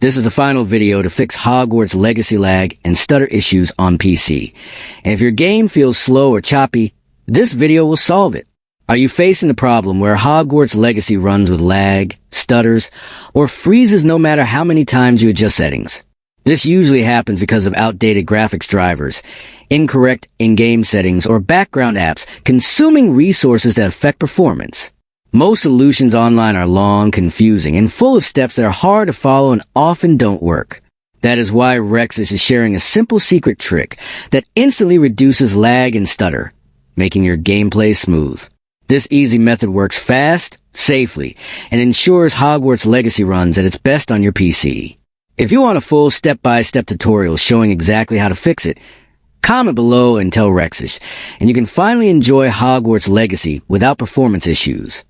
This is the final video to fix Hogwarts Legacy lag and stutter issues on PC. And if your game feels slow or choppy, this video will solve it. Are you facing the problem where Hogwarts Legacy runs with lag, stutters, or freezes no matter how many times you adjust settings? This usually happens because of outdated graphics drivers, incorrect in-game settings, or background apps consuming resources that affect performance. Most solutions online are long, confusing, and full of steps that are hard to follow and often don't work. That is why Rexus is sharing a simple secret trick that instantly reduces lag and stutter, making your gameplay smooth. This easy method works fast, safely, and ensures Hogwarts Legacy runs at its best on your PC. If you want a full step-by-step tutorial showing exactly how to fix it, comment below and tell Rexus, and you can finally enjoy Hogwarts Legacy without performance issues.